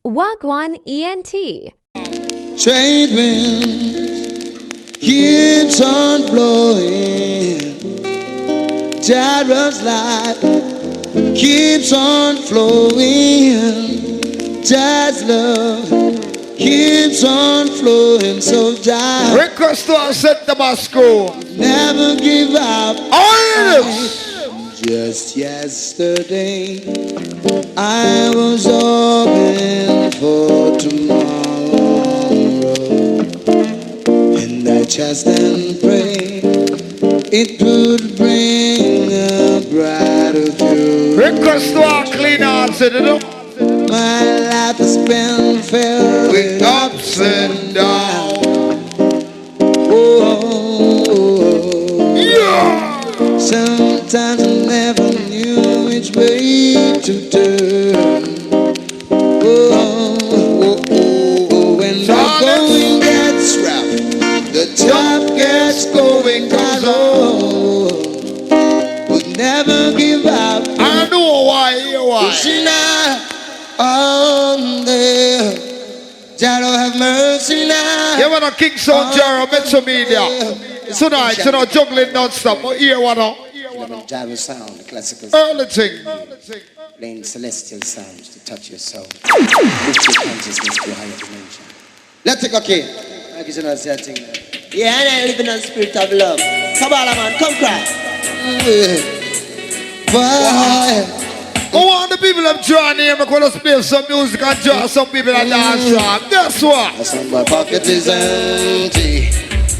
Wagwan ENT. Trade winds keeps on blowing. Jared's life keeps on flowing. Jazz love keeps on flowing. So Jazz request to our set the Moscow. Never give up. Oh, just yesterday I was hoping for tomorrow, and I just and pray it would bring a brighter future. Request to our clean hearts, you know. My life has been filled with ups and downs. Oh, yeah. Sometimes I never knew which way to turn. When the going gets rough, the top gets going down. Would never give up. I know why you are. On there, Jaro have mercy now. You want a King Sound Jaro, Metro Media. Tonight, you know, juggling non-stop. But here, what now? Jaro sound, classical early thing. Playing celestial sounds to touch your soul. Lift your consciousness to a higher dimension. Let's take a key. I guess you know that thing. Yeah, and I live in a spirit of love. Come on, man, come cry. Bye. Who want the people of draw here? I'm going to play some music and draw some people that dance. Guess what? My pocket is empty.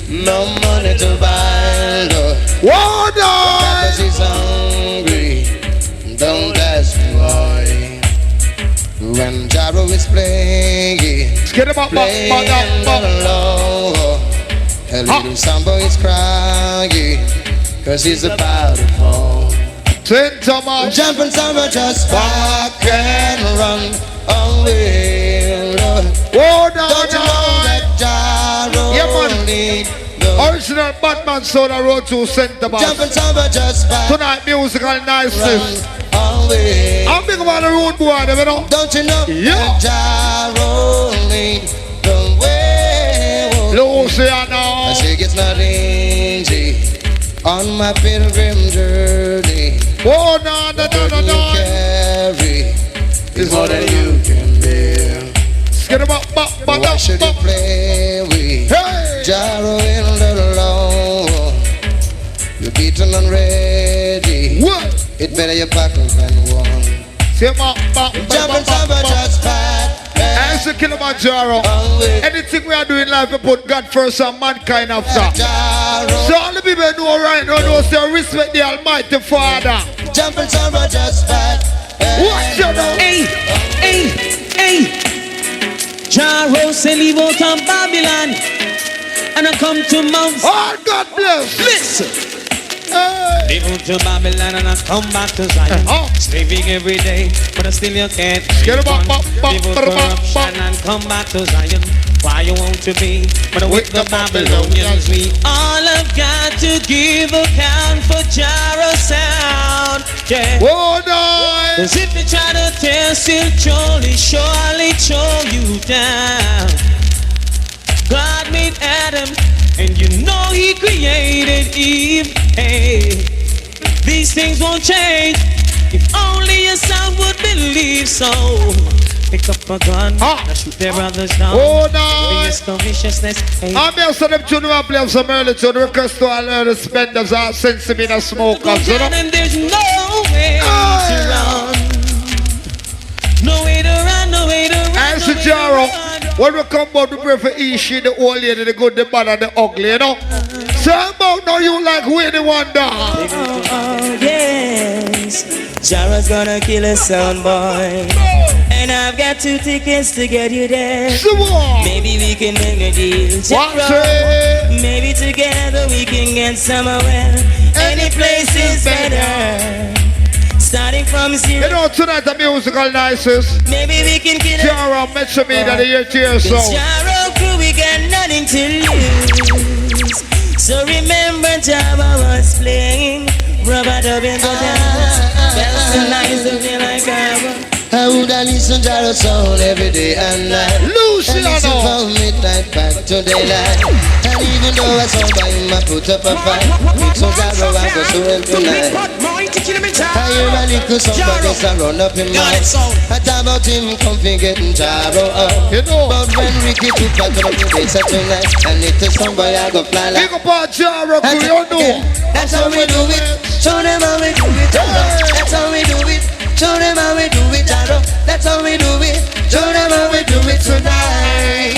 No money to buy. What on? She's hungry. Don't ask why. When Jaro is playing, playing alone, her little samba is crying, cause he's about to fall. Jump and samba, just back and run away. Oh, no, don't you know that Jaro need the original Batman Soda Road to Center Box. Jump and samba, just back. Tonight musical niceness. Away. I'm big about the road boy, you know. Don't you know that Jaro need the way? Luciano. She gets not easy on my pilgrim journey. Oh, no. Carry is more than you can bear. Why should you play with Jaro in the law? You're beaten and ready. What? It better you buckle than one. Jump and samba just fat. As a Killamanjaro, anything we are doing in life, we put God first and mankind after. So all the people know right now, know say respect the Almighty Father. Jump and samba just fat. What you know? Hey. Jaro say leave out of Babylon and I come to Mount. Oh, God bless. Listen. Leave out to Babylon and I come back to Zion. Slaving every day, but I still you can't. Leave out corruption and come back to Zion. Why you want to be? But with the Babylonians, we all have got to give account for Jaro sound. Yeah. Oh, no. Cause if you try to test it, surely show you down. God made Adam, and you know he created Eve. Hey, these things won't change if only your son would believe so. Pick up a gun, shoot their brothers down. Oh, no. Viciousness. Hey. I'm here so them tune up, play some early tune. Request to all the spenders are sensitive in a smokers, you know? And there's no way to run. No way to run, no way to run. As a Jaro, when we come out, we pray for Ishi, the old lady, the good, the bad, and the ugly, you know? So about now you like Winnie Wonder. Yes, Jaro's gonna kill a sound boy. And I've got 2 tickets to get you there. Maybe we can make a deal. Maybe together we can get somewhere. Any place is better. Starting from zero. You know, tonight the musical niceness. Maybe we can kill Jaro, Metro Media, the year tears so. Jaro crew, we got nothing to lose. So remember Jaro was playing. Rubber dub in the dance. That's the nice of me like I would Coulda listen Jaro sound every day and night. Luciano. And listen from midnight back to daylight. And even though I saw by him, I put up a fight. Mix on Jaro, I go to him tonight. I hear a little song, but it's a run up in mind. I talk about him, comfy getting Jaro up. You know. But when Ricky took back to the place tonight, and little song, boy, I go fly like. Big up on Jaro, you know. That's how we do it. Show them how we do it. That's how we do it. Show them how we do it. That's how we do it. Show them how we do it tonight.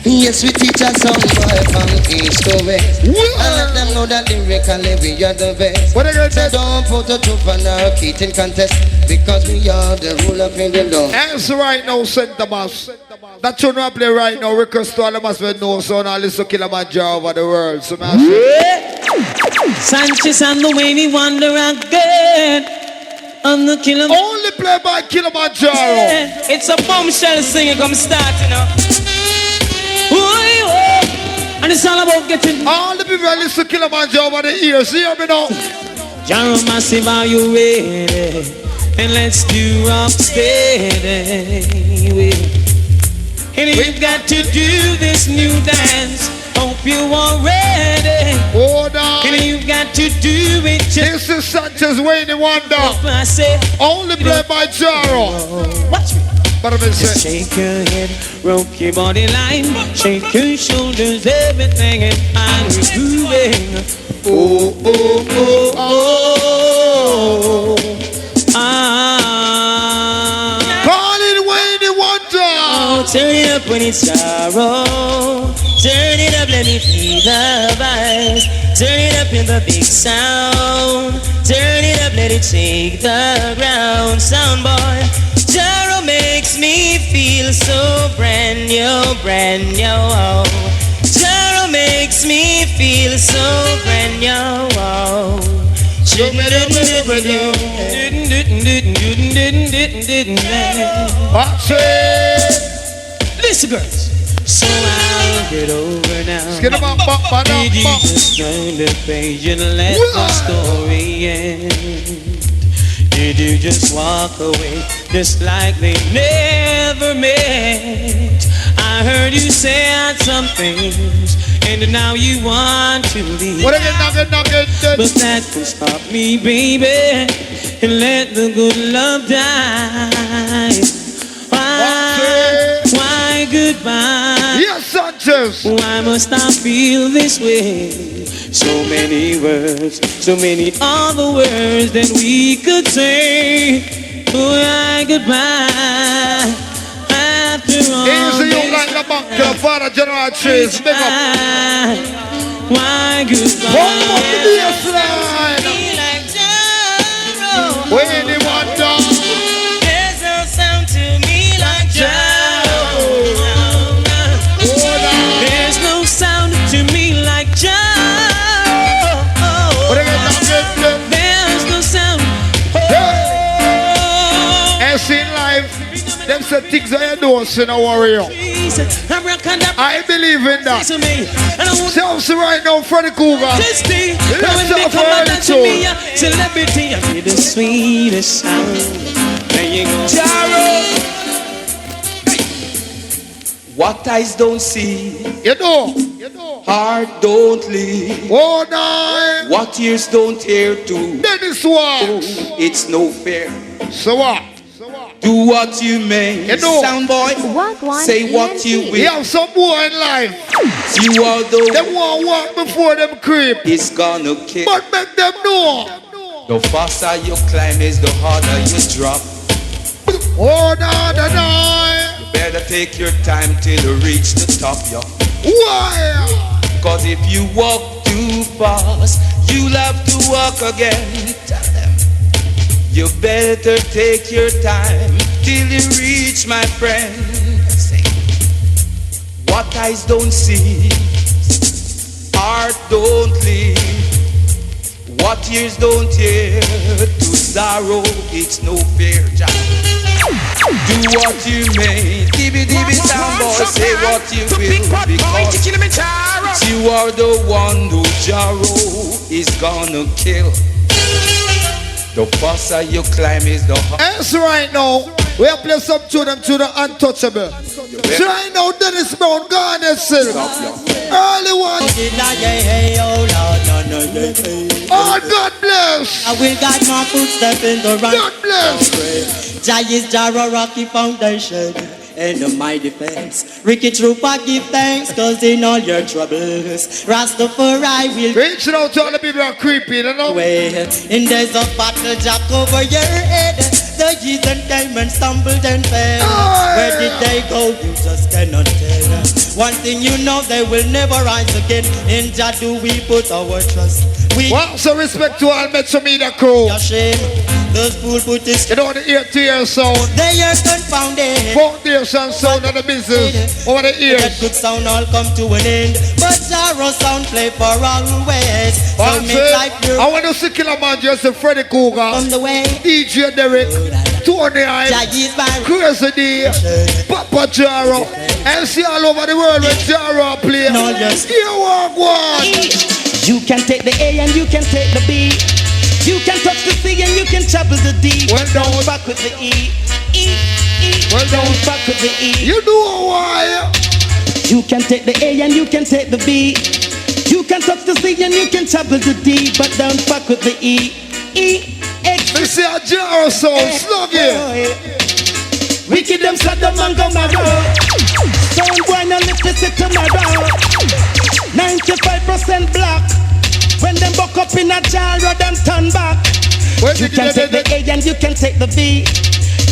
Yes, we teach a song boy from east to west. And let them know that lyrically we are the best. So don't put a truth on our Keating contest, because we are the rule of in the law. Answer right now, Santa Mass. That tune I play right now, request to all of us with no son, I listen to Killamanjaro over the world. So man, Sanchez and the way we wander again on the Killamanjaro. Only play by Killamanjaro. It's a bombshell singing, come starting up. And it's all about getting all the people listen to Killamanjaro over the ears. Hear me now. Jaro Massive, are you ready? And let's do rock steady. And you've got to do this new dance. Hope you are ready. Hold on. And you've got to do it just. This is Sanchez Wayne Wonder. I say, only play by Jaro. Watch me. Just shake your head, rope your body line, shake your shoulders, everything is fine. We're grooving. Oh, oh, oh, oh. Call it Wayne Wonder. Oh, turn it up when it's Jaro. Turn it up, let me feel the vibes. Turn it up in the big sound. Turn it up, let it shake the ground. Sound boy. Jaro makes me feel so brand new, brand new. Jaro makes me feel so brand new. Listen, girls. So I'll get over now. Did you just turn the page and let the story end? Did you just walk away just like they never met? I heard you say some things, and now you want to leave. But that will stop me, baby, and let the good love die. Why goodbye? Yes, Sanchez. Why must I feel this way? So many words, so many other words that we could say. Why goodbye? After all easy, you like the back to the father General Trees. Big up. Why goodbye? One more to the line. Wayne Wonder. There's no sound to me like Jaro. There's no sound to me like Jaro. There's no sound. As in life, them say things that you don't see no warrior. I believe in that. Selves right now, Freddy Cougar. Let's celebrity, I feel the sweetest sound. There you go. Jaro. What eyes don't see, you know. heart don't live. Oh, no. What ears don't hear too. Dennis what? It's no fair. So what? Do what you may. You know. Sound boy. Say what you will. You have some boy in life. You are the them won't walk before them creep. It's gonna kill. But make them know. The faster you climb is the harder you drop. Oh, no. Better take your time till you reach the top, yo. Why? Cause if you walk too fast, you'll have to walk again. Tell them. You better take your time till you reach, my friend. Say, what eyes don't see, heart don't live. What ears don't hear, to sorrow it's no fear. Do what you may. Dibby down, boy, say what you will. Because you are the one who Jaro is gonna kill. The faster you climb is the hard. As right now, we have played some to them to the untouchable. So right now, Dennis Brown, God is still. Early one. Oh, God bless. I will guide my footsteps in the right. God bless. Jah is Jaro Rocky Foundation and my defense. Ricky Trooper, give thanks, cause in all your troubles, Rastafari will Reaching out to all the people who are creepy, you know? in days of battle, Jack over your head. The heathen came and stumbled and fell. Where did they go? You just cannot tell. One thing you know, they will never rise again. In Jah do we put our trust. Well, so respect to all Metro Media crew. Your shame, those fool put this. You know the ear-to-ear sound. They are confounded. Foundation sound of the business. Over the ears. That good sound all come to an end. But Jaro sound play for always. So make life new. I want to see Killamanjaro, the Freddy Cougar. On the way. DJ Derek. Tony I. Crazy D. Papa Jaro. And see all over the world when Jaro play. No, yes. Here walk one. You can take the A and you can take the B. You can touch the C and you can travel the D. Well done. Back with the E. Well done. Back with the E. You do why? You can take the A and you can take the B. You can touch the C and you can travel the D. But don't fuck with the E. X. You see a Jaro sound, slug it. Wicked them slap them and go mad. Sound boy no lift this it tomorrow. 95% black. When them buck up in a Jaro, them turn back. You can take the A and you can take the B.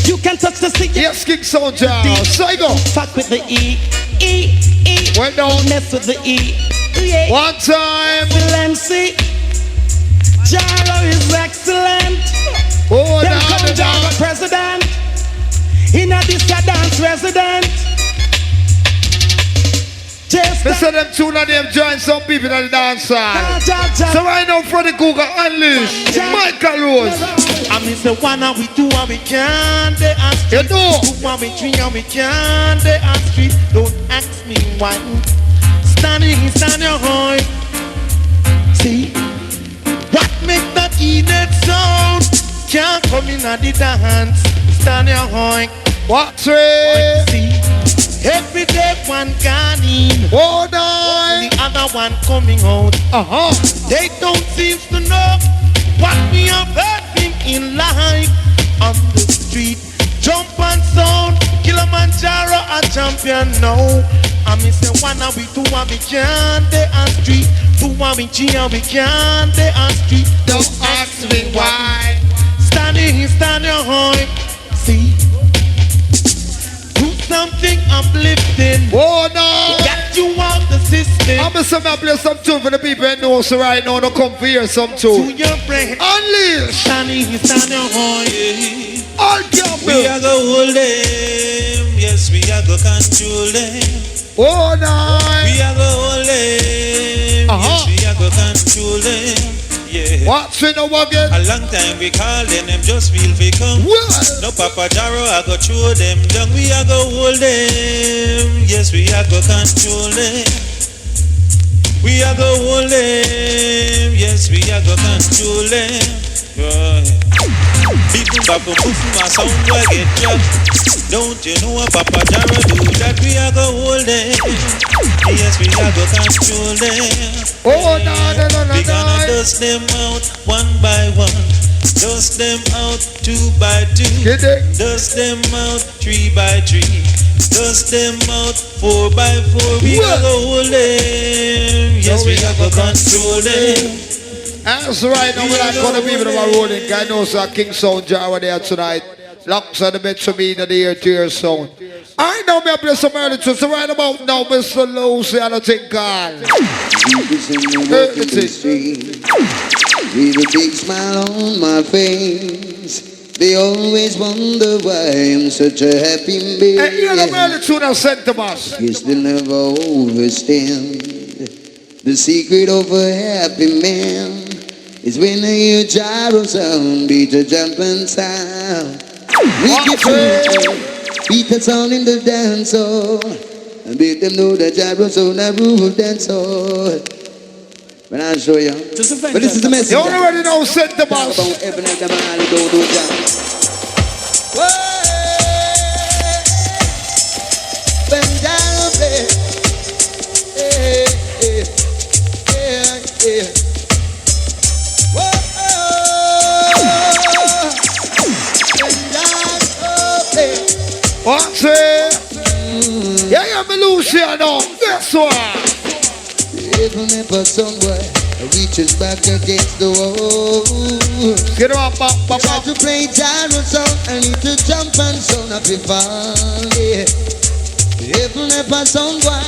You can touch the C. Yes, kick sound Jaro. So I go. Fuck with the E. Well done. Mess with the E. One time. Excellency. Jaro is excellent. Oh, them come Jaro president. In a this dance resident. Listen them tune and them join some people in the dance side. So right now Freddy Cougar unleash Michael Rose. I miss the one and we do and we can't they ask you know. Two and we three and we can't they ask three. Don't ask me why. Standing your high. See what make that Eden sound? Can't come in at the dance. Stand your high. What's it? See every day one gone in. Oh no. The other one coming out. They don't seem to know what we have hurting in life. On the street, jump and sound. Killamanjaro a champion now. I miss the one and we two and we can't they on street. Two and we three and we can't they on street. Don't ask me why. Standing your high. See. Something uplifting. Oh no! Got you out the system. I'm gonna play some tune for the people who know so right now. Don't come for here some tune. To your brain. Unleash. Standing your high. All jump. We are go hold them. Yes, we are go control them. Oh no! We are go hold them. Yes, we are go control them. Yeah. What's in the wagon? A long time we call them just feel fi come. What? No Papa Jaro, I go throw them down. We a go hold them. Yes, we a go control them. We a go hold them. Yes, we a go control them. Big boom bap boom boom, my sound boy get dropped. Don't you know what Papa Jaro do that? We a go hold them. Yes, we a go control them. Oh no. We gonna dust them out one by one. Dust them out 2 by 2. Dust them out 3 by 3. Dust them out 4 by 4. We gonna go hold them. Yes, we gonna control them. That's right now. We're not gonna be with our rolling. I know so King Sound Jaro there tonight. Locks on the Metro Media, the ear-to-ear sound. I know me play some early tunes. So right about now, Mr. Lucy, I don't think God. With a big smile on my face, they always wonder why I'm such a happy man. Hey, you're the early tune I sent to us. Guess they'll never understand the secret of a happy man is when I hear Jaro sound, beat a jumping sound. Wicked fool, beat the sound in the dance hall. And make them know that Gyro sound a rule dance hall. When I show you. But this is the message. You already know, set the boss. About heaven and the man, don't do that. When Gyro play. What's it? Yeah, me Luciano. Guess what? Even if a somewhere reaches back against the wall. Get up, Try to play gyro sound, I need to jump and sound up if yeah. Even if a somewhere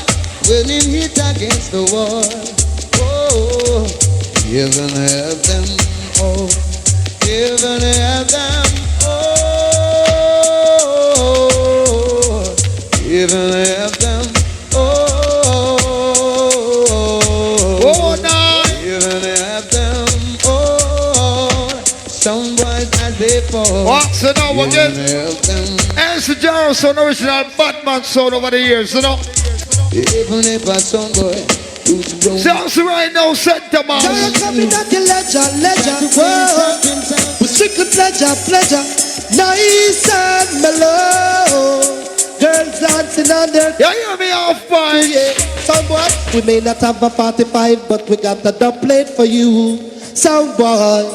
when it hit against the wall. Oh, you're gonna have them all. You're gonna have them all. You're gonna have them all. Oh, no. You're gonna have them all. Some boys as they fall. What's it now again? Have them. As the Gyro sound, original Batman sound over the years, you know? Even if a some boy who's wrong. Sounds right now, set the mouse. Gyro coming at your ledger. Whoa. With strictly pleasure. Nice and mellow. Girls dancing on their. Yeah, hear me off fine. Yeah. Soundboy, we may not have a 45, but we got the Dubplate for you. Soundboy.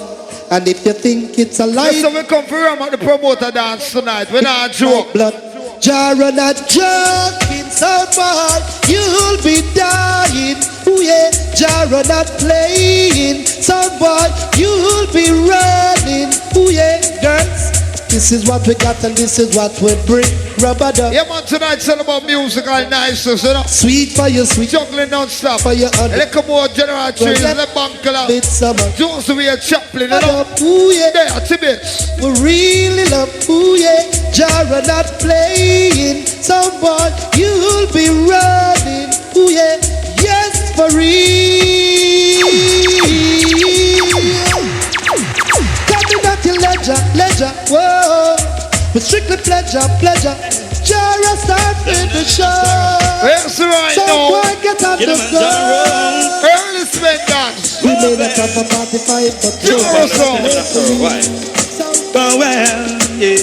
And if you think it's a lie, so we come for him at the promoter dance tonight. We're not joke. blood. Gyro not joking, soundboy. You'll be dying. Ooh yeah, Gyro not playing. Soundboy, you'll be running. Ooh yeah, girls. This is what we got and this is what we bring. Rubber duck. Yeah, man, tonight's all about musical niceness, you know? Sweet for your sweet. Juggling non-stop. For your honey. A little more general trees, a little bunker. Midsummer. Jones to be a chaplain, you know? Ooh yeah. There, Tibbets. We really love, ooh yeah. Gyro not playing. Someone you'll be running. Ooh yeah. Yes, for real. Coming at your ledger. Whoa. With strictly pleasure. Gyro start with the show. Yes, right so now. boy, get on the floor. Early spend dance. We may not have a 45, but Gyro sound. Oh well, yeah.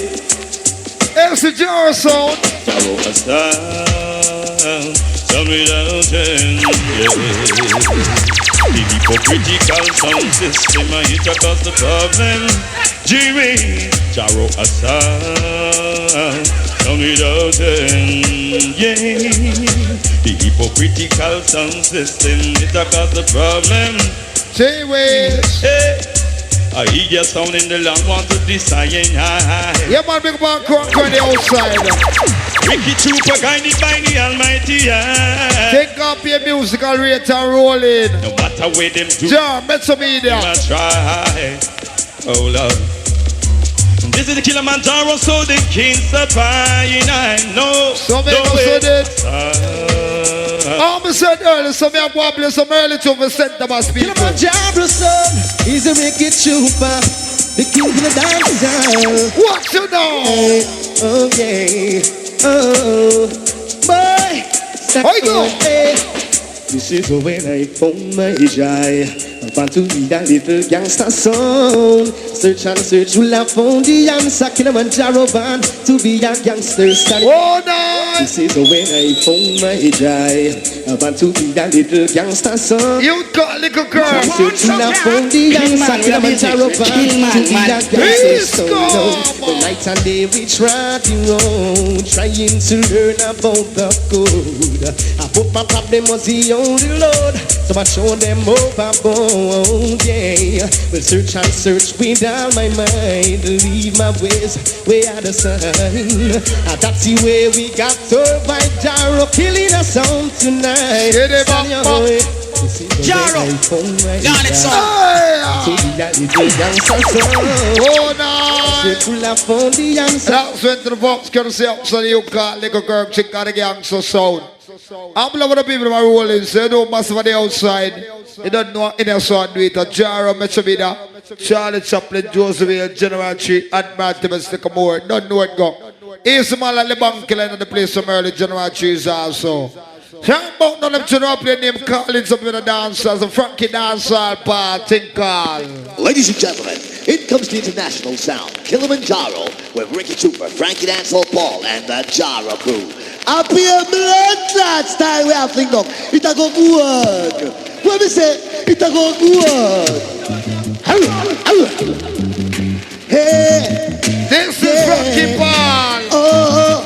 It's the Gyro sound. Gyro a sound. Tell me down, yeah. The hypocritical sound system I hit across the problem. Jimmy, Gyro a sound. Tell me down, yeah. The hypocritical sound system hit across the problem. J-Ways. Hey, I hear your sound in the land, want to decide. Yeah, man, big man, crunk on the outside. Wicked super guided by the Almighty. Take up your musical rate and roll in. No matter where them do, Jar, Metro Media. I try. Oh Lord. This is the Killamanjaro, so the king's a fine. I know. So me go so this. I said early, so me have wobble some early to the center of people. Killamanjaro son, he's a wicked trooper, the king of the dance. What you know? Oh yeah, oh boy, step away. This is when I found my joy. I want to be that little gangster song. Search and search, will I found the answer. Killamanjaro band to be a gangster star. Oh no! This is when I found my joy. I want to be that little gangster song. You got little girl. Search, will I found the answer. Killamanjaro band to be a gangster song. The night and day we trod the road, trying to learn about the code. I hope my problem was the only Lord, so I showed them overboard, yeah. Well, search and search with all my mind, leave my ways way out of sight. And that's the way we got survived. Gyro killing us on tonight. Gyro, got it, son. Oh no! That's when the box can say up, so you got little girl, chick got a gangster sound. I'm loving the people that are rolling, so you know massive on the outside. You don't know in a song do it. Jaro, Metrovida, Charlie Chaplin, Josephine, General Tree, and Martin Stikamore. Don't know it go. Easy man like the bank killer in the place from early General Trees also. Shout out none of General play name Collins up in the dancers, a Frankie dancer, party call. Ladies and gentlemen, in comes the international sound, Killamanjaro, with Ricky Trooper, Frankie Dancehall Paul, and the Jaro crew. Up here, blood clot style, we have to think, it a go good. What we say, it a go good. Hey, this is Frankie Paul. Oh,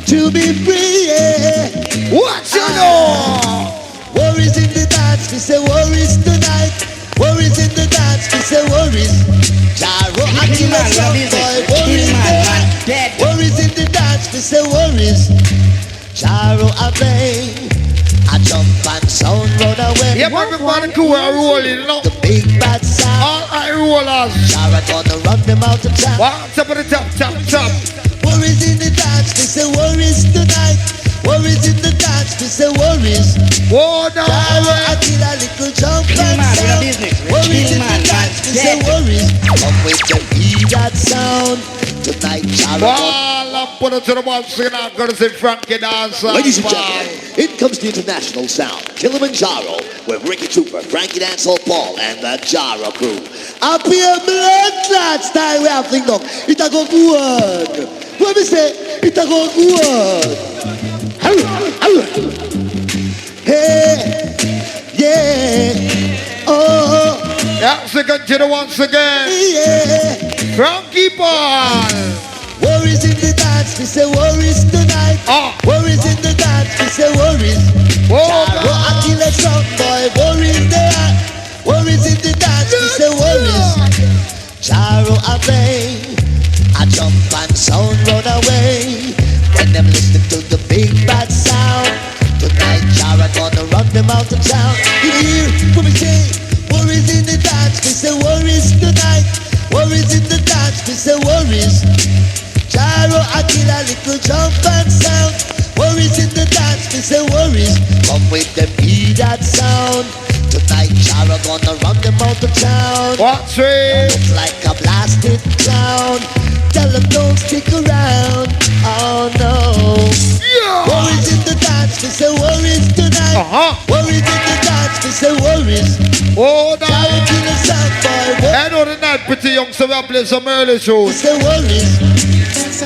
to be free, yeah. What you know? Worries in the dance, we say worries tonight. Worries in the dance, we say worries. Jaro, I kill a song boy, worries there. Worries in the dance, we say worries. Jaro, I play. I jump and sound run away. Yeah, everybody cool are rolling, no? The big bad sound. All I rollers. Jaro gonna run them out of town. What's up at the top, top, top? Worries in the dance, we say worries tonight. Worries in the dance, we say worries. Whoa, now, I kill a little jump and sound. Worries in the dance, we say worries. Come with the beat that sound. Tonight, Jaro. I'm put it to the one scene, I'm gonna say Frankie dancer. Ladies and gentlemen, in comes the international sound, Killamanjaro, with Ricky Trooper, Frankie Dancehall Paul, and the Jaro crew. Up here, blood clot style, we have to think, it a go good. What we say, it a go good. Hey, yeah, oh, yeah, second to the once again. yeah. Frankie Paul. Worries in the dance, we say worries tonight. Worries in the dance, we say worries. Whoa, Jaro, I kill a song boy, worries there. Worries in the dance, we say worries. Jaro, I play. I jump and sound run away. When them listen to the big bad sound. Tonight, Jaro gonna run them out of town. You hear what we say? Worries in the dance, we say worries tonight. Worries in the dance, we say worries. Jaro, I kill a little jump and sound. Worries in the dance, we say worries. Come with them, hear that sound. Tonight, Jaro gonna run them out of town. What's it? Looks like a blasted clown. Tell them don't stick around. Oh no. Yeah. Worries in the dance, we say worries tonight. Worries in the dance, we say worries. Oh, no. Jaro kill a sound boy. I know the night pretty young, so we'll play some early shows. We say worries.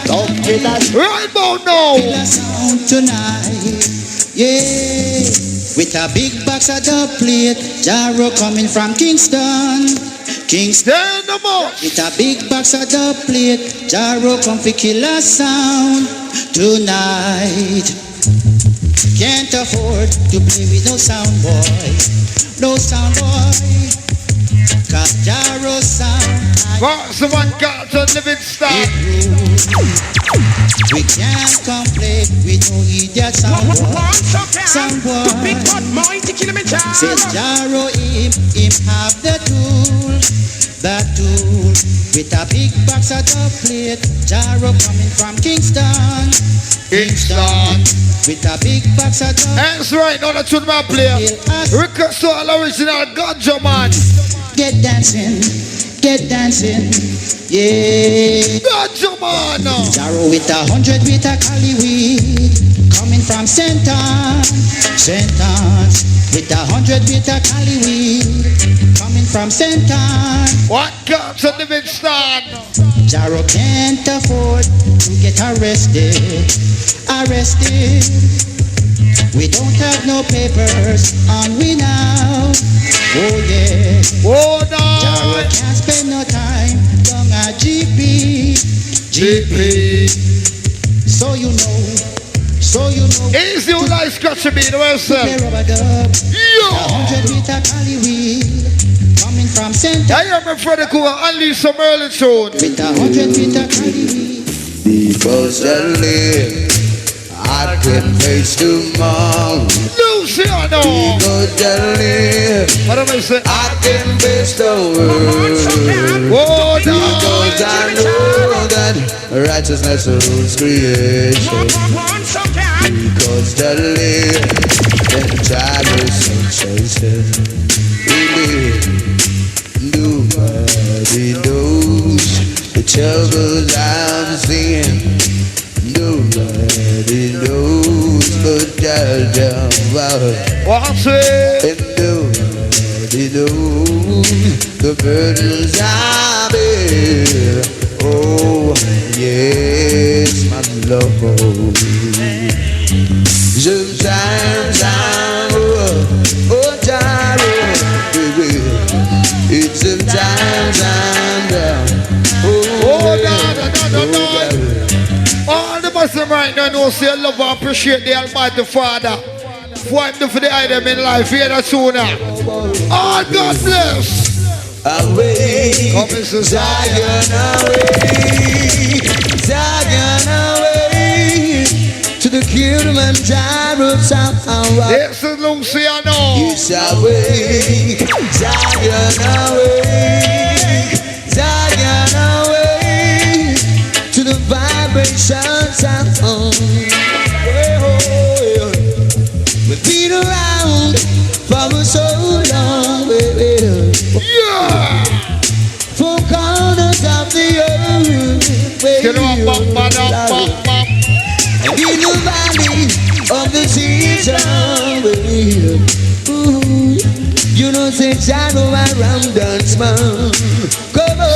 Don't kill us. Right about now. Sound tonight, yeah. With a big box of Dubplate, Jaro coming from Kingston. Kingston the most. With a big box of Dubplate, Jaro come fi kill a sound tonight. Can't afford to play with no sound boy, no sound boy. Cause Jaro sound. What's the one got to living star? We can't complain, we no idiot sound boy. Sound boy. Says Jaro him have the tool. With a big box of Dubplate, Jaro coming from Kingston. With a big box of Dubplate. That's right, now that's what my player. Request to all original ganja man. Get dancing, yeah. Ganja man. Jaro with 100 with a Cali weed, coming from St. Anne's. With 100 with a Cali weed, coming from St. Anne's. What comes to Livingston? Jaro can't afford to get arrested. We don't have no papers on we now. Oh yeah. Oh no. Jaro can't spend no time down a GP. So you know. Easy you like scratching me the worst. Play rubber dub. 100 with a Cali weed, coming from St. I am a friend who will unleash some early tune. With 100 with a Cali weed. Because I live, I can face tomorrow. Luciano. Because I live, what am I saying? I can face the world. Oh, no. Because I know that righteousness rules creation. Because supposedly. Then Gyro said, really, nobody knows the troubles I'm seeing. Nobody knows but Jah. What's it? And nobody knows the burdens I bear. Oh, yes, my love. Sometimes I'm Jah, baby. It's sometimes I'm down. All the Muslims right now know say love and appreciate the Almighty Father. For him do for the item in life here that sooner. All God bless. Away, Zion away, Zion away, to the Killamanjaro sound. This is Luciano. It's away, Zion away, Zion away, to the vibration sound. We've been around for so long, baby. Yeah! Four corners of the earth, baby. And in the valley of the season, baby. Ooh, you know, say, I know I ram dance, man. Come on.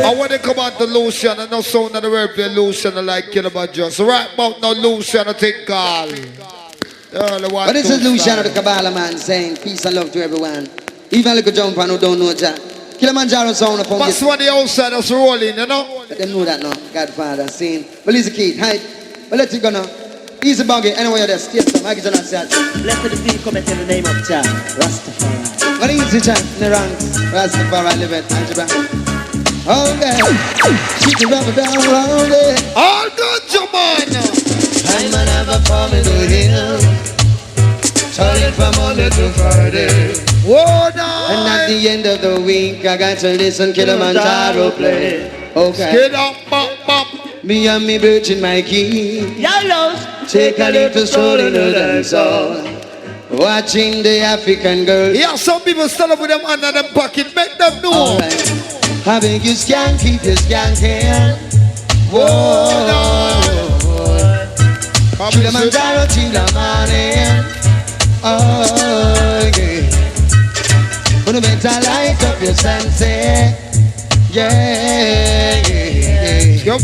I want to come out to Lucian and no sound of the word play Lucian like Killamanjaro. So right about now Lucian I think call. But this is Luciano the Kabbalah man saying peace and love to everyone. Even a little jump and who don't know Jah. Killamanjaro sound upon that's what the outsiders rolling, you know? Let them know that now. Godfather saying, well he's a kid, hide. But let it go now. Easy buggy, anywhere you're there, stay some. I get you not sad. Blessed is he cometh in the name of Jah, Rastafari. Well easy Jah, in the ranks. Rastafari live it, Algebra. All day, she can rub it down all day. All good, Jamaica. I'm never falling to him, turning from Monday to Friday. Whoa, no. And at the end of the week, I got to listen Killamanjaro play. Okay. Get up, bop, bop. Me and me virgin my key. Yellows. Take a little stroll in the dance hall. Watching the African girls. Yeah, some people stand up with them under them pocket. Make them know. All right. I beg you skank, keep your skank here. Whoa, no. Killamanjaro till the morning. Oh, yeah. Gonna better light up your sunset. Yeah, yeah, yeah.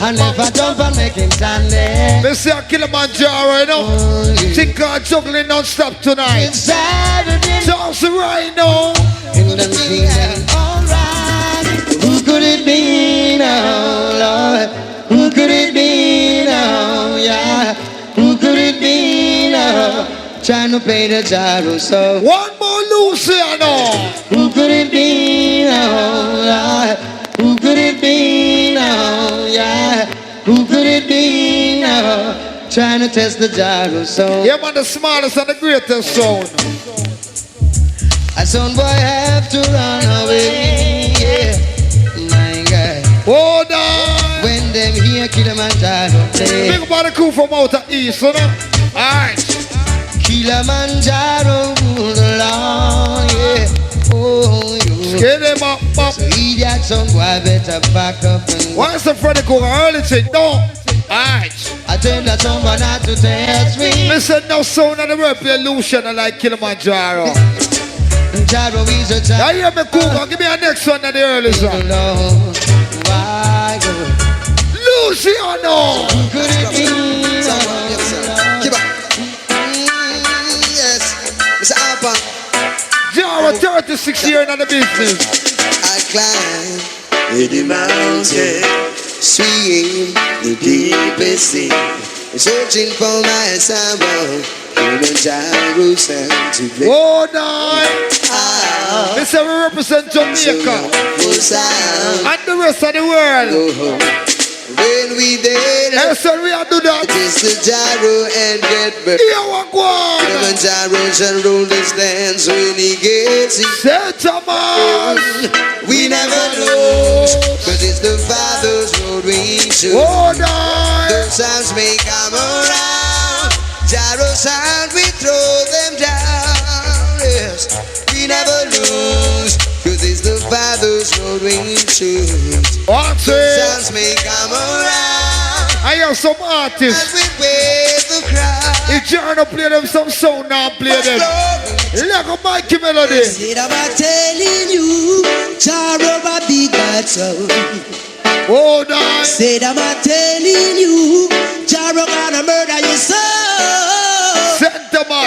And if I jump and make him stand there. They say Killamanjaro, you know. Oh, yeah. Think I'm juggling non-stop tonight. It's Saturday. Toss it right now. In them feeling alright. Who could it be now, Lord? Who could it be now, yeah? Who could it be now? Trying to play the gyro so. One more Luciano. Who could it be now, Lord? Who could it be now, yeah? Who could it be now? Trying to test the gyro so. Yeah, man, the smartest and the greatest sound. A son boy have to run away, yeah. My God. Hold on. When them hear Killamanjaro play. Big about the crew from out of east, you know? Alright. Killamanjaro rule along, yeah. Oh, you. Get him up, up. So idiot son boy better back up and. Why is the Freddy Cook early thing? No. Alright. I tell that someone not to test me. Listen, no sound of the word play Luciano like Killamanjaro. Gyro is a Now hear me cool, give me a next one of the early song. Why go? Luciano! Who could it be? Keep up. Yes, Mr. Alpha. Jara, 36 years in the business. I climb the mountain, seeing the deepest sea, searching for my sorrow. Killamanjaro sound to play. Oh, night. They say we represent Jamaica and the rest of the world. When we did, yes, sir, we are do that. It is the gyro and get back. Killamanjaro shall rule this dance when he gets it. Set a man. We never know, cause it's the Father's rule road we choose. Oh, no. Those sounds may come around. Gyro sound, we throw them down. Yes, we never lose. Cause it's the Father's road we choose. What's Those it? sounds may come around. I have some artists. As we wave the crowd. If Gyro play them some sound, now play them. Like a Mikey melody. Said I'm telling you, Gyro a big bad sound. Oh, no. Said I'm telling you, Gyro gonna murder your soul.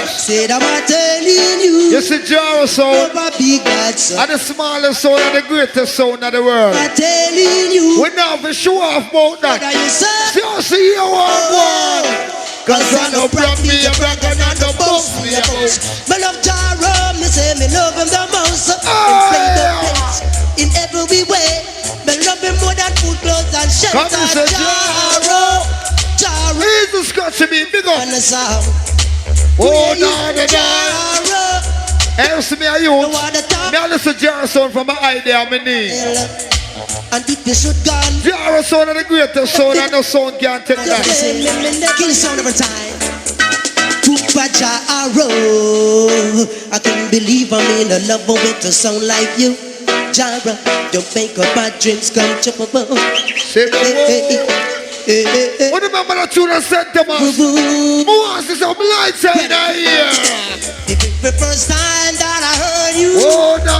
Said I'm telling you, you see Gyro sound a big bad sound. and the smallest sound and the greatest sound of the world. I'm telling you, we now have to show off about that. Just see you one. Cause I know brought me a brag and I know boast me a boast. Me love Gyro, me say me love him the most. Him play the bass in every way. Me love him more than food, clothes and shelter. Gyro, Gyro. Jesus got to be big up. And the sound. Oh, no. Else me a youth. Me a listen Gyro sound from my idea on my knee. And if you should gone, Gyro sound is the greatest sound and no sound can take that. Kill the sound every time. Papa Gyro, I can't believe I'm in love with a sound like you. Gyro, don't make up my dreams come true. What remember the tune that said to us? Who wants to some lights in here? The first time that I heard you, oh no,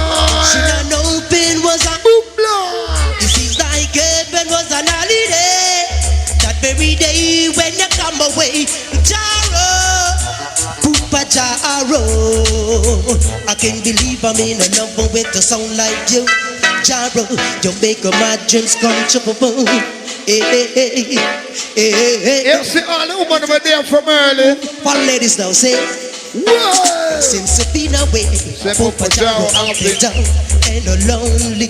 she done open was a boom blow. This is like heaven was an holiday. That very day when you come away, Gyro, Papa Gyro, I can't believe I'm in love with a sound like you. Gyro, you make my dreams come true. Hey, hey, hey, hey, hey. You see all the women over there from early. All ladies now say, whoa. Since you've been away, Papa Gyro, I've been down and lonely.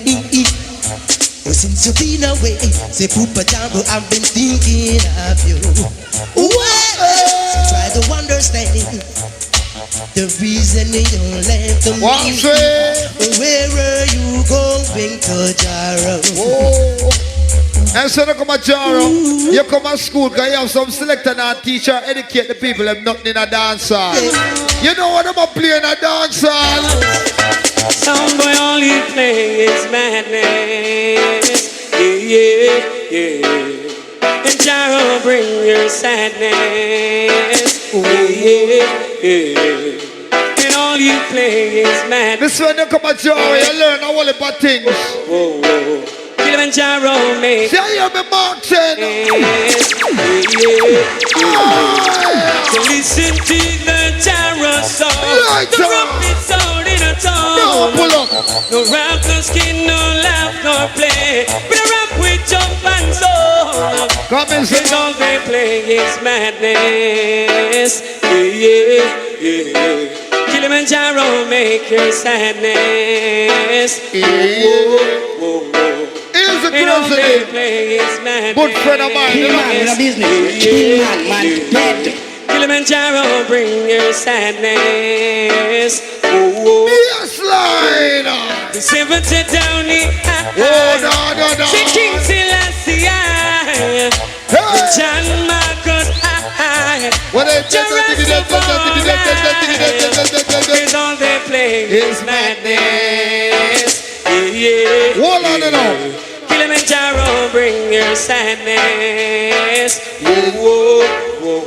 Since you've been away, say Papa Gyro, I've been thinking of you. So try to understand the reason you left me. Where are you going to, Gyro? Oh. And so you come to Gyro, you come to school because you have some selector and teacher educate the people them nothing in a dance hall. You know what I'm playing a dance hall? Sound boy, all you play is madness. Yeah, yeah, yeah. And Gyro bring your sadness. Yeah, yeah. And all you play is madness. This when you come to Gyro, you learn a whole heap of things. Whoa, whoa. Killamanjaro make. See how you be marching. So listen to the Gyro song. The rock is all in a tone. No, pull up. No rap, no skin, no laugh, no play. But a rap with jump and soul. Come and sing. All they play is madness. Yeah, yeah, yeah. Killamanjaro make your sadness. Yeah. Whoa, whoa. Here's the president. Good friend of mine. Man, business. Man, Killamanjaro, bring your sadness. Oh, yes, line. The 70 down the oh, no. The King Selassie. The John Marcus. What is all they play is madness. Yeah. Hold on now. Killamanjaro, bring your sadness. Whoa, whoa, whoa.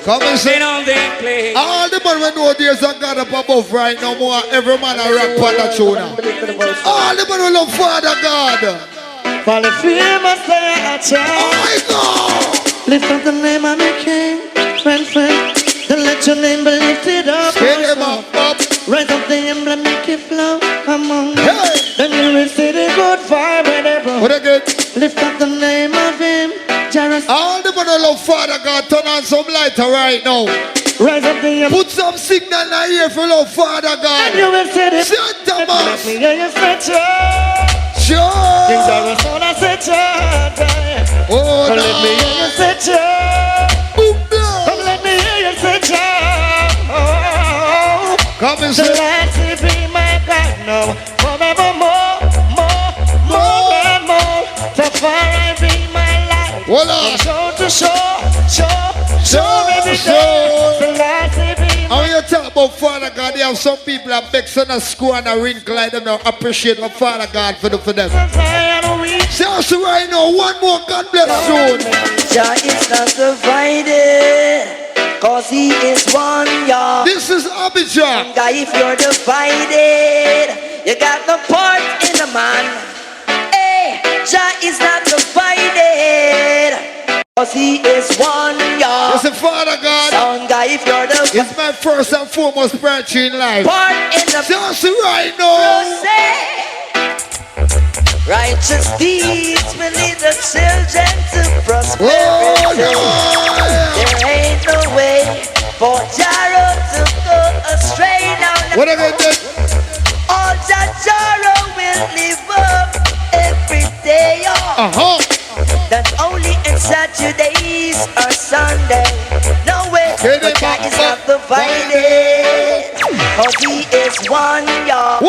Come and say, all they play. All the men we know there's a God up above right now. More every man a rock for that tune. All the men we love Father God. For the fear must stay at God. Lift up the name of the King, friend. Don't let your name be lifted up. Rise up the emblem, make it flow. Come on. Hey. Then you will see the good vibe when they blow. What again? Lift up the name of him. All the men who love Father God, turn on some lighter right now. Rise up the put some signal in the ear for love Father God. And you will see the Santa Mass. Let me hear you say sure. Things are a sound I say sure. Oh, no. Let me hear you say sure. Come let me hear you say sure. Come and say. The lights be my God now. Forevermore, more and more. So far I be my Hold on. Show to show every day. The life living. And when you talk about Father God, there have some people that beg son of school and a wrinkle like them don't appreciate what Father God for them. So right now, one more God bless soon. Jah is not divided, cause he is one, y'all. This is Abijah. God, if you're divided, you got no part in the man. Hey, Jah is not divided, cause he is one, y'all. Listen, Father God. Son, God, if you're divided, it's my first and foremost spiritual in life. Part in the just right now. Righteous deeds will lead the children to prosperity. There ain't no way for Jaro to go astray now. What are they doing? All that Jaro will live up every day. That's only in Saturdays or Sunday. No way, but God is not divided, cause he is one, y'all.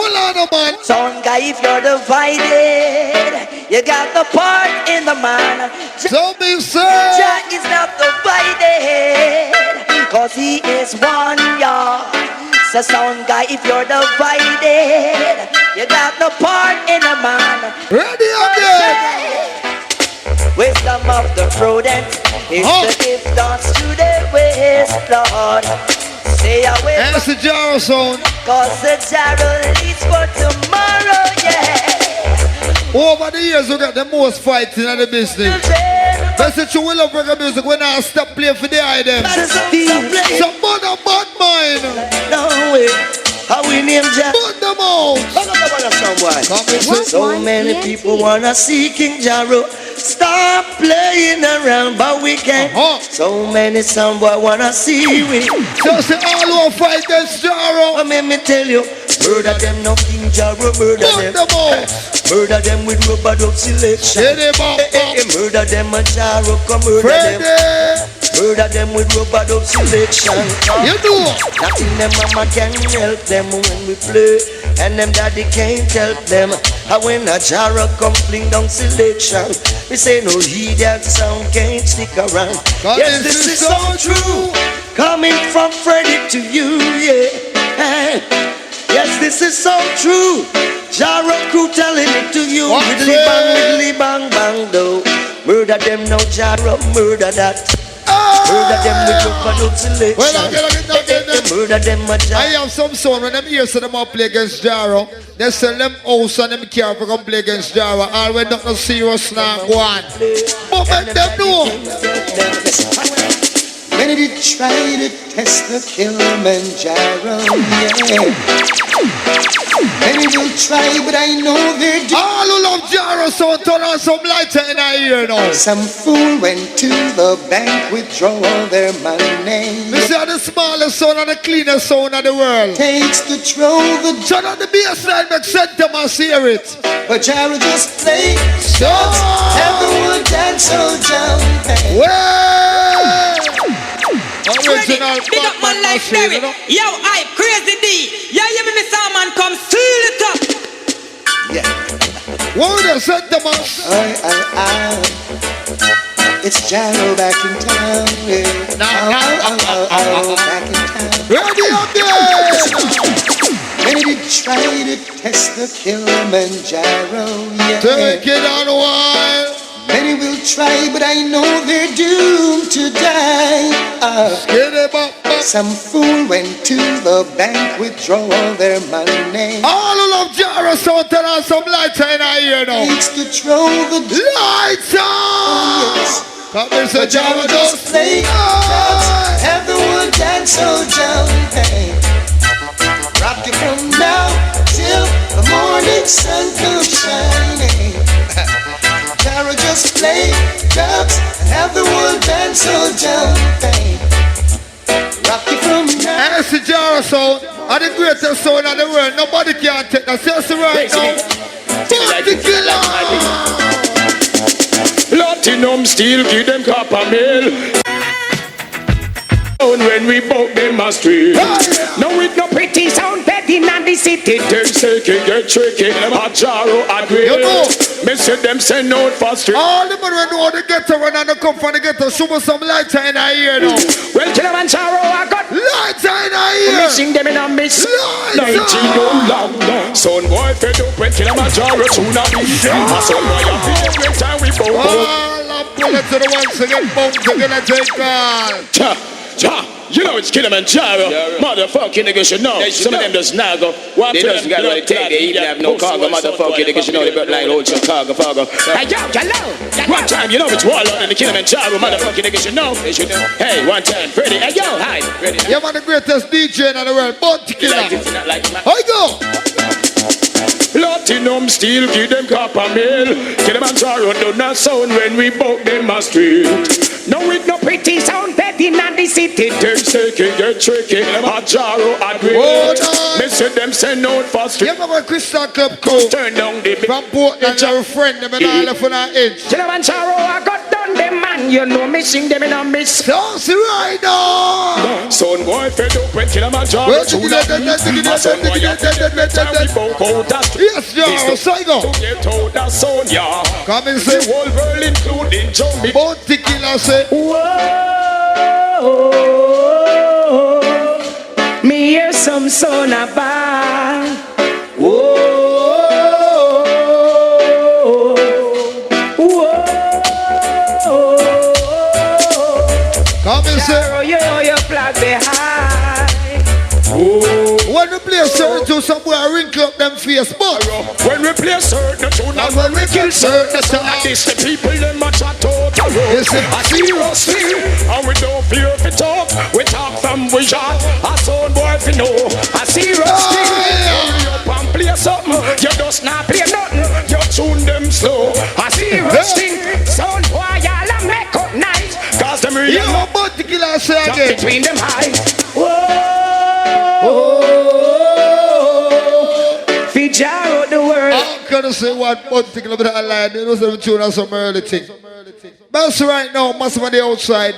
Son, guy, if you're divided, you got the part in the man. Don't be sad. Jah is not divided, cause he is one, y'all. So son, guy, if you're divided, you got the part in the man. Ready again. Wisdom of the prudent is to give thoughts to their ways, Lord. Stay away that's the Jaro sound. Cause the Jaro leads for tomorrow, yeah. Over the years, we got the most fighting in the business. That's the true. We love reggae music. When I stop playing for the item. Some mother bad mind. No way. How we name Jah? Put them out. So many people wanna see King Jaro. Stop playing around, but we can't. So many some boy wanna see we. So say all who fight against Jaro. Let me tell you, murder them no King Jaro, murder them. Murder them with rubber duck selection. Murder them a Jaro, come murder them. Murder them with rubber duck selection. You do. Nothing them mama can help them when we play, and them daddy can't help them. And when a Jaro come fling down selection, we say no heed that sound can't stick around. Yes, this is so true. Coming from Freddie to you, yeah. Yes, this is so true. Jaro crew telling it to you. Widdly bang bang though. Murder them no Jaro, murder that. Murder them with your selection. Murder them a Jaro. I have some son when them hear so them up play against Jaro. They sell them house and them care for come play against Jaro. All when not no serious now go on. But make them know. Many did try to test the Killamanjaro, yeah. Many will try, but I know they're doing. All who love Jaro, so turn on some lighter in our ear now. Some fool went to the bank, withdraw all their money. This is the smallest sound and the cleanest sound of the world. Takes the trove. Turn on the bass line, make sense to us hear it. But Jaro just played. Everyone dance so down. Well. Original big up man like Berry. Yo, I crazy D. Yeah, you me some man come seal it up. Yeah. What would sent them us? It's Jaro back in town. Yeah. Back in town. Ready up there. Many did try to test the Killamanjaro. Yeah. Take it on a while. Many will try, but I know they're doomed to die. Some fool went to the bank, withdraw all their money. All who love Jaro, so turn on some lights in our ear now. Takes the trove. Lights on! Oh, yes. Come and say Jaro just play. Everyone dance so down. Hey. Rock it from now till the morning sun comes shining. Jaro just play drugs and have the world dance so jumping. Rock it from now. And that's the Jaro sound, and the greatest sound in the world. Nobody can take that. Just right now. Fuck the killer. Platinum still give them copper mill. When we bout them a street. Now with no pretty sound bedding and the city turns take it, get tricky. A Jaro agree. You know. Me see them send out for street. All the men know the ghetto when I come from the ghetto. Show me some lighter in our ear now. Well, Killamanjaro, I got lighter in our ear. Missing them in a miss. 19 long. Son boy fed up when Killamanjaro soon a be. Son boy a feel every time we bow. All of bullets to the ones again, boom, together, take call. You know it's Killamanjaro. Motherfucking niggas should know. Some of them just not go. They just got what it take. They even have no cargo. Motherfucking niggas should know they got like old Chicago. Hey, yo, hello. One time, you know it's Warlord in the Killamanjaro. Motherfucking niggas should know. They should know. Hey, one time, Freddie. Hey, yo, hi. Freddie. You're one of the greatest DJ in the world. Bounty Killer. I go. Platinum steel, give them copper mail. Killamanjaro do not sound when we bout them a street. No with no pretty sound bed in the city. Them say get tricky. A Jaro agree. Me see them send out for street. You remember Crystal Club crew? Turn down the from Portland, your friend, them and all of our age. Killamanjaro, I got done them man. You know me sing them in a miss. Don't see right now. Son boy fed up when Killamanjaro. Son boy a fed time we bout out that street. Yes, Jaro, so I go. To get out that sound, yeah. Come and say. The whole world including Johnny. Bounty Killer say. Whoa, me hear some son about. Whoa, come and say. Your flag behind. When we play certain to somewhere, wrinkle up them face, but when we play certain tune and when we kill certain song, this the people them a chat out a road. I serious thing, and we don't fear if we talk. We talk from we shot. A sound boy if you know. A serious thing, hurry up and play something. You just not play nothing. You tune them slow. A serious thing, sound boy y'all a make up night. Cause them real. You know about the killer say again. Between them high. Feed out the world. I'm gonna say one thing about that line. You know some tune and some early thing. But right now, most of the outside.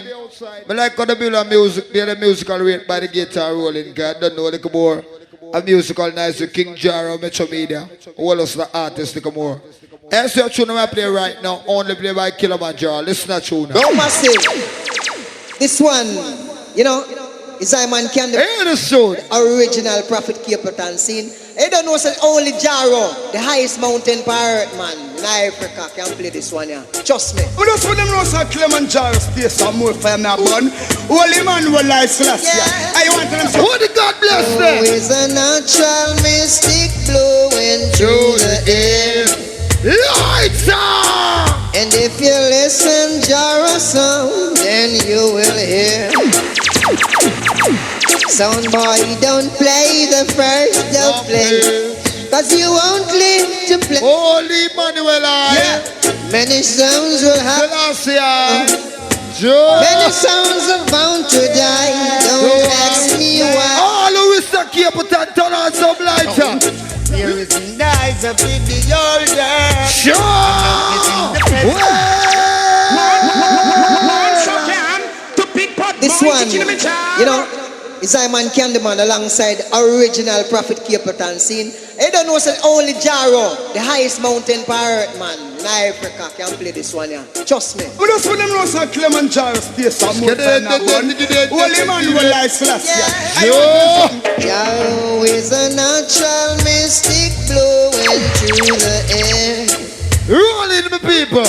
But like how the build a music, the musical rate by the guitar rolling. I don't know a little more. A musical nice with King Jaro, Metro Media. All of the artists little more. As your tune I play right now, only play by Killamanjaro. Listen to tune. No massive. This one, you know. Is I man can the original Prophet Capleton scene. I don't know say only Jaro, the highest mountain pirate man in Africa can play this one here. Trust me. But that's when them know say Killamanjaro stay some more for him now bun. Holy man will lie Celestia. I want them to what did God bless them? Is a natural mystic blowing through the air. Lights on! And if you listen Jaro song, then you will hear. Sound boy, don't play the first, don't play. Cause you won't live to play. Holy Manuela. Yeah. Many sounds will have. Many sounds are bound to die. Don't ask me why. All who is the Capleton, turn on some lighter. There is in the eyes of the older. Sure. This one, you know, is I man Candyman alongside original Prophet Capleton scene. I don't know say only Jaro, the highest mountain pirate man in Africa can play this one here. Trust me. But that's when them know say Killamanjaro stay some more for now one. Holy man will lie Celestia. Jaro is a natural mystic blowing through the air. Rolling the people.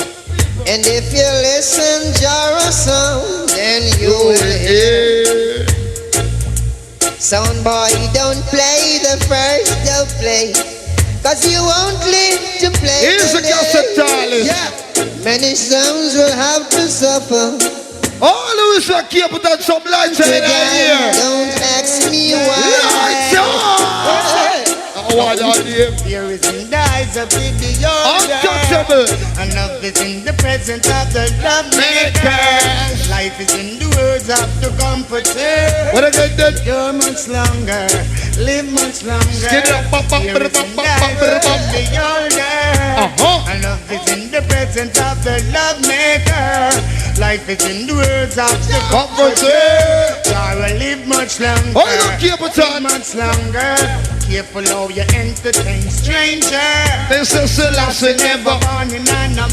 And if you listen Jaro song, then you will hear. Sound boy, don't play the first, don't play. Cause you won't live to play. Here's a cassette talent. Yeah. Many sounds will have to suffer. All who is a Capleton some lights in here. Don't ask me why. Lights on! There is in the eyes of the untouchable. And love is in the presence of the love maker. Life is in the words of the comforter. What again then? You're much longer, live much longer. There is in the eyes of the older. And love is in the presence of the love maker. Life is in the words of the comforter. I will live much longer. Oh, you don't keep it on. Much longer. Careful how you entertain stranger. This is the last thing never born in a manger.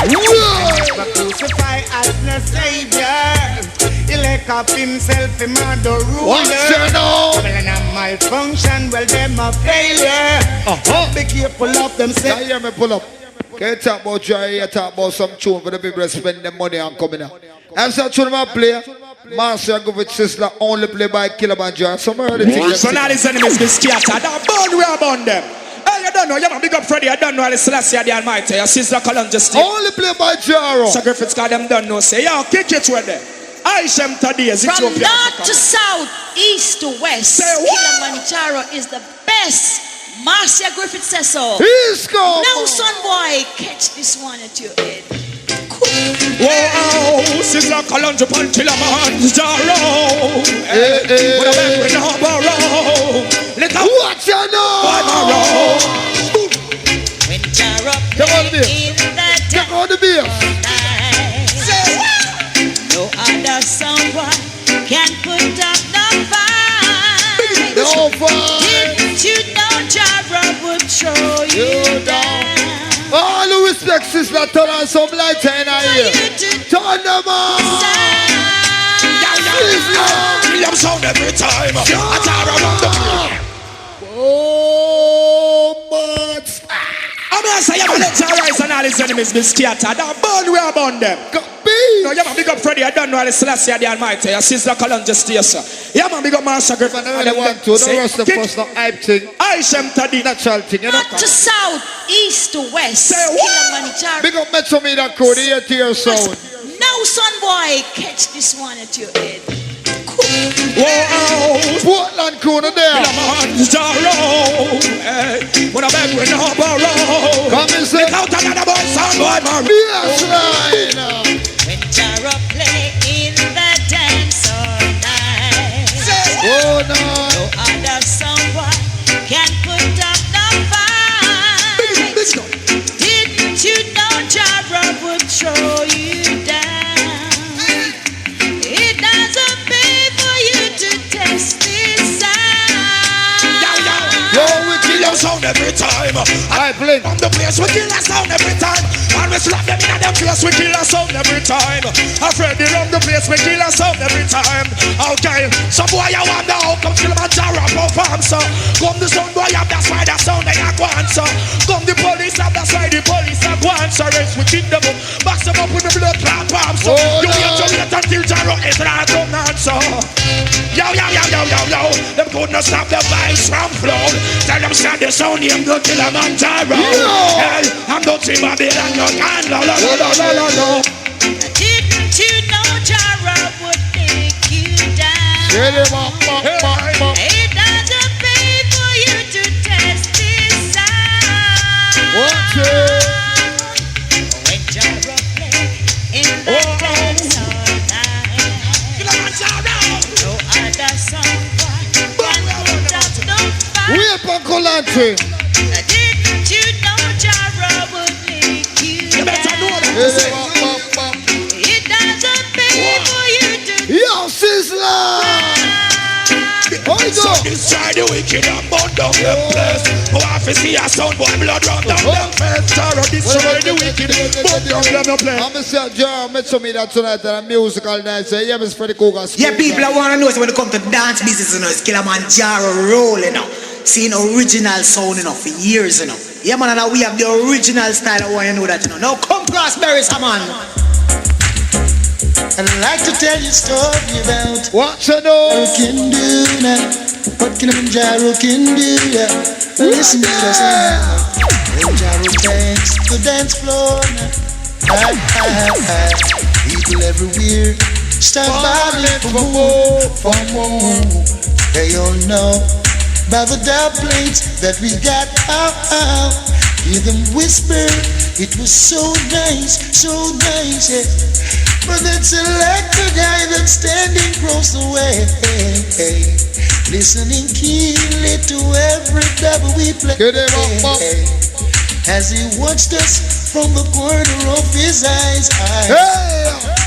Never crucify as no savior. He left up himself him a the ruler. What's your name? When a malfunction, well them a failure. Be careful of themselves. Now hear me pull up. Can you talk about Jerry? You talk about some tune for the people that spend their money on coming out. As that tune I play, Master Government Sizzler only play by Killamanjaro. Some early things. So now these enemies be scattered. That bone we are on them. Hey, you don't know. You big up Freddy. I don't know. Selassie the Almighty. Your sister Colin just only play by Jaro. So Griffiths got them don't know. Say, yo, kick it with them. I shem today. From north to south, east to west, Killamanjaro is the best. Marcia Griffith says so. He's gone. Now, son boy, catch this one at your head. Whoa, Sizzler Colin upon Killamanjaro. Hey, what a man with no borrow. What you know? When Jaro play in the check on the beer. No other someone can put up no fight. No fight. Didn't you know Jaro would show you down? All the respect, Sizzler, turn on some lights in here. Turn them on. William sound every time. I tear around the oh, but I'm going to say, you let your rise and all his enemies be scattered. That burn we upon them. No, you man, big up Freddy. I don't know how the Selassie the Almighty. Your sister Colin just here, sir. Yeah, man, big up Master Griffin. I want to. The rest of us not hype thing. I shem tadi. Natural thing. North to south, east to west. Killamanjaro. Big up Metro Media Code. Here to your sound. Now, son boy, catch this one at your head. Whoa, Portland corner there. Killamanjaro. When I beg with no borrow. Come and say. Look out another boy, son boy, man. Yes, right. When Jaro play in the dance all night. Oh, no. No other someone can put up no fight. Didn't you know Jaro would show you down? It doesn't pay for you to test this sound. Yo, we kill your sound every time. I play. From the place we kill our sound every time. And we slap them in the place we kill our sound every time. Afraid they run the place we kill our sound every time. Okay, some boy you want the outcome Killamanjaro perform so. Come the sound boy up, that's why the sound they are going so. Come the police up, that's why the police are going so. Race we kick them up, box them up with the blood clot bomb so. You wait until Jaro is not done and so. Yo, them couldn't stop the vibes from flow. Tell them stand the sound name go Killamanjaro. Hey, I'm not see Babylon, you can't no. Didn't you know Jaro would take you down? It doesn't pay for you to test this out. When Jaro play in the dance all night. No other song can put up no fight. Didn't you know Jaro would make you down? It doesn't pay for you to. Yo, Sizzler! So destroy the wicked and burn down them place. Go off and see a sound boy blood run down them face. Jaro destroy the wicked, burn down them place. I'm going to say, Jaro, Metro Media tonight and a musical night. Say, yeah, Miss Freddy Cougar. Yeah, people I want to know is when it comes to dance business, you know, it's Killamanjaro rolling, you know. Seeing original sound, you know, for years, you know. Yeah, man, and we have the original style. I want you to know that, you know. Now, come cross berries, come on. I'd like to tell you a story about what you know can do now. What Killamanjaro can do now. Listen to the sound. Killamanjaro takes the dance floor now. People everywhere start battling for more. They all know by the Dubplates that we got hear them whisper, it was so nice, yeah. But that selector guy that's standing across the way, listening keenly to every double we play. as he watched us from the corner of his eyes.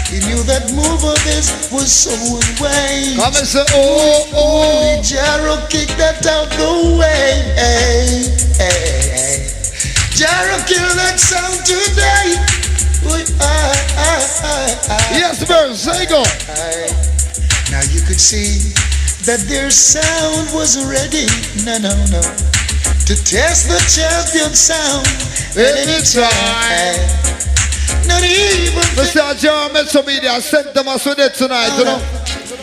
He knew that move of his was so unwise. Come and say, oh, oh. Jaro kicked that out the way. Jaro killed that sound today. Yes, bro, say go. Now you could see that their sound was ready. No. To test the champion sound at any time. Not even Mr. John Metro Media sent them us with it tonight, you know.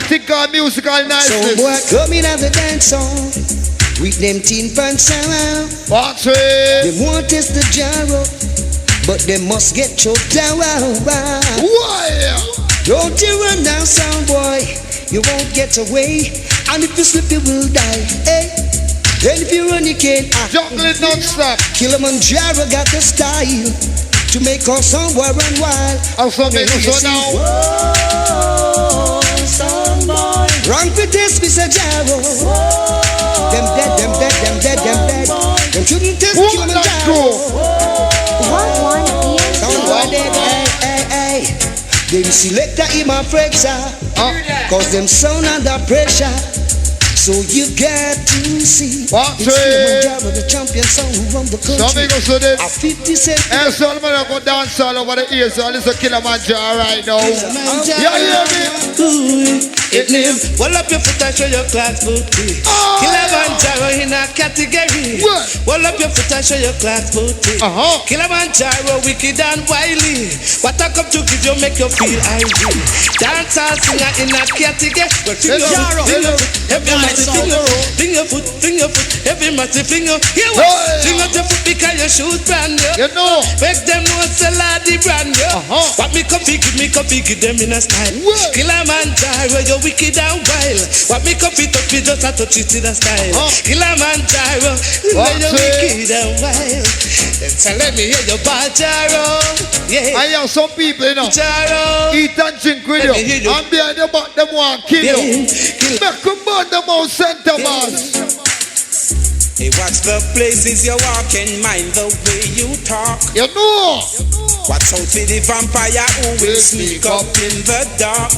Think our musical niceness. So boy coming out the dance song with them tin pan sound. Watch it. They want test the gyro, but they must get choked down. Why? Don't you run down, sound boy. You won't get away, and if you slip, you will die. Hey. And if you run, you can't act. Juggling non-stop. Killamanjaro got the style to make our sound boy run wild. I'll make you so now. Whoa, sound boy. Run for this, Mr. Jaro. Them dead. Them shouldn't test Killamanjaro. Sound boy dead, hey. Them selector him a flex, cause them sound under pressure. So you got to see it's Killamanjaro, the champion song who run the country. A 50 cent. And so I'm gonna go dance all over the ears. So listen to Killamanjaro right now. You hear me? It live. Wall up your foot and show your class booty. Killamanjaro in a category. Wall up your foot and show your class booty. Killamanjaro wicked and wily. What I come to give you make you feel angry. Dance and singer in a category. Every massive finger, every massive finger. Here what? Finger to foot because your shoes brand new. You know. Make them know it's a lady brand new. What me coffee, give them in a style. Killamanjaro, you wicked and wild. What me coffee touch me just a touch it in a style. Killamanjaro, you wicked and wild. Then tell me hear your bad Jaro. Yeah. I have some people, you know. Jaro. Eat and drink with you. And behind the back, them want kill you. Make them burn them out center mass. Hey, watch the places you walk and mind the way you talk. You know. Watch out for the vampire who will sneak up in the dark.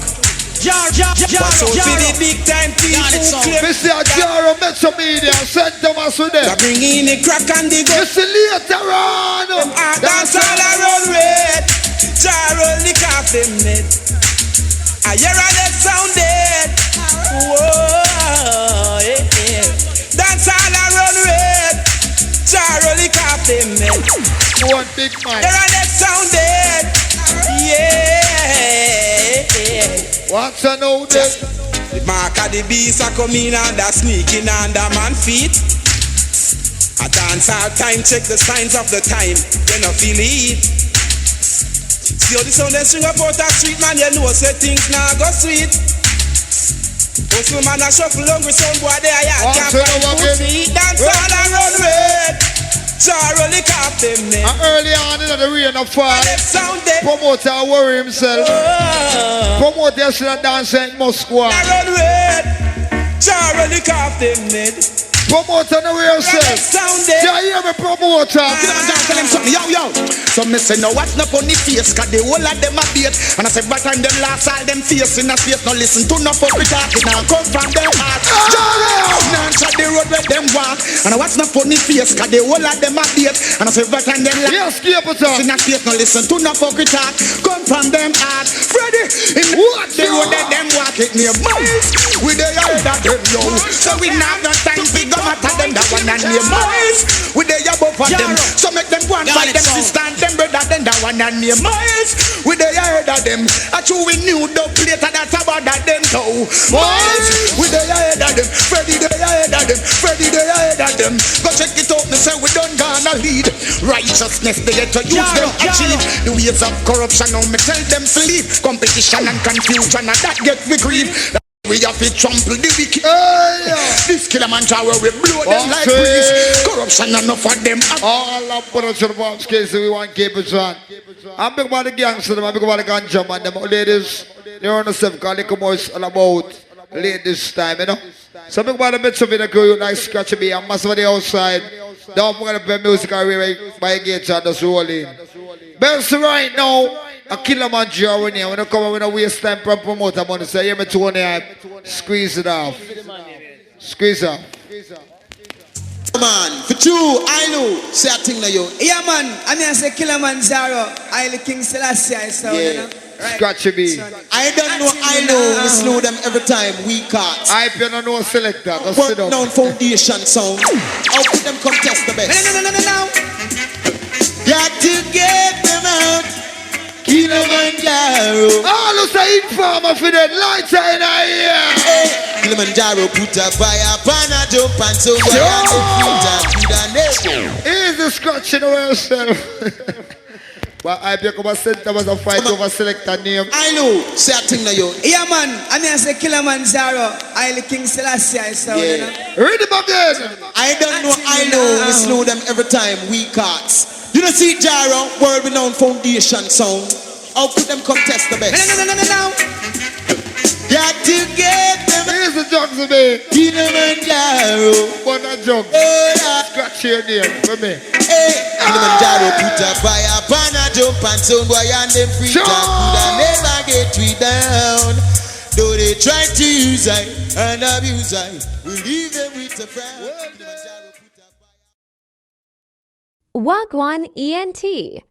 Watch out for the big time people who claim. Mr. Jaro Metro Media sent them us with them. They bring in the crack and the gun. You see later on. Dance all around red. Jaro lick off them net. I hear a dead sound dead. Whoa, yeah. Dance all around red. Jaro lick off them net. One big man. Hear a dead sound dead. Yeah. What's a know this? The mark of the beast are coming under sneaking under man feet. I dance all time, check the signs of the time. You know feel it. See how the sound they string up out the street, man. You know say things now go sweet. Hustle man a shuffle hungry sound boy there, yeah. Can't find food to eat. Dance all around red. Jaro lick off them net. Early on in the rain of fall, promoter worry himself. Promoter should have danced in Moscow. Around red. Jaro lick off them net. Promoter no way yourself. You hear me, promoter? Tell them something, yo. So me say no watch no funny face, cause the whole of them a bait. And I say by time them last all them face in a space. No listen to no fuck with talk, it now come from them heart. Now shut the road where them walk. And I watch no funny face, cause the whole of them a bait. And I say by time them last in a space. No listen to no fuck with talk, come from them heart. Freddy, in the road that them walk it near miles. We the yard that them yo. So we not no time to go matter them that one and near miles. We the above of them. So make them go and fight them sister and them brother then that one and near miles. We the yard of them. I true we knew Dubplate that's about that them so miles. We the yard of them. Freddy the yard of them. Freddy the yard of them. Go check it out. Me say we done gonna lead. Righteousness they get to use them achieve. The ways of corruption now me tell them sleep. Competition and confusion and that get me grief. We have to trample the wicked. This Killamanjaro we blow them like breeze. Corruption enough for them. All up for us in the case we want to keep it on. I'm big about the gangster, I'm big about the ganja man. Them ladies, they on the stuff called the commerce all about late this time, you know. So big about the bits of it, you like scratch me. I'm massive on the outside. Don't forget to play music by Gates and just roll in. Best right now, a Killamanjaro in here. When I come with a waste time from promoter, I'm going to say, hear me Tony, squeeze it off. Squeeze it off. Man, for true, I know, say a thing to you. Yeah, man, I mean, I say Killamanjaro, I the King Selassie, so, you know. Right. Scratchy B. I don't know, I know, we slow them every time, we cut. I don't know selector, go sit down. Work foundation sound. How could them contest the best? No. Got to get them out. Killamanjaro. Oh, looks like informer for that lighter in here. Killamanjaro put a fire, pana jump and so here's the scratch in yourself. But I become a center was a fight over selector name. I know, say a thing to you. Yeah, man, I mean, I say Killamanjaro, I the King Selassie, so, you know. Read him again. I don't know, I know, we slow them every time, we cuts. You don't see Jaro, world renowned foundation sound. How could them contest the best? No. Got to get them. Here's the jugs of me. Killamanjaro. What a jug. Scratch your name for me. Killamanjaro put a fire, pana jump and sound boy and them free talk. Could I never get we down. Though they try to use I and abuse I, we leave them with a frown. Wagwan ENT.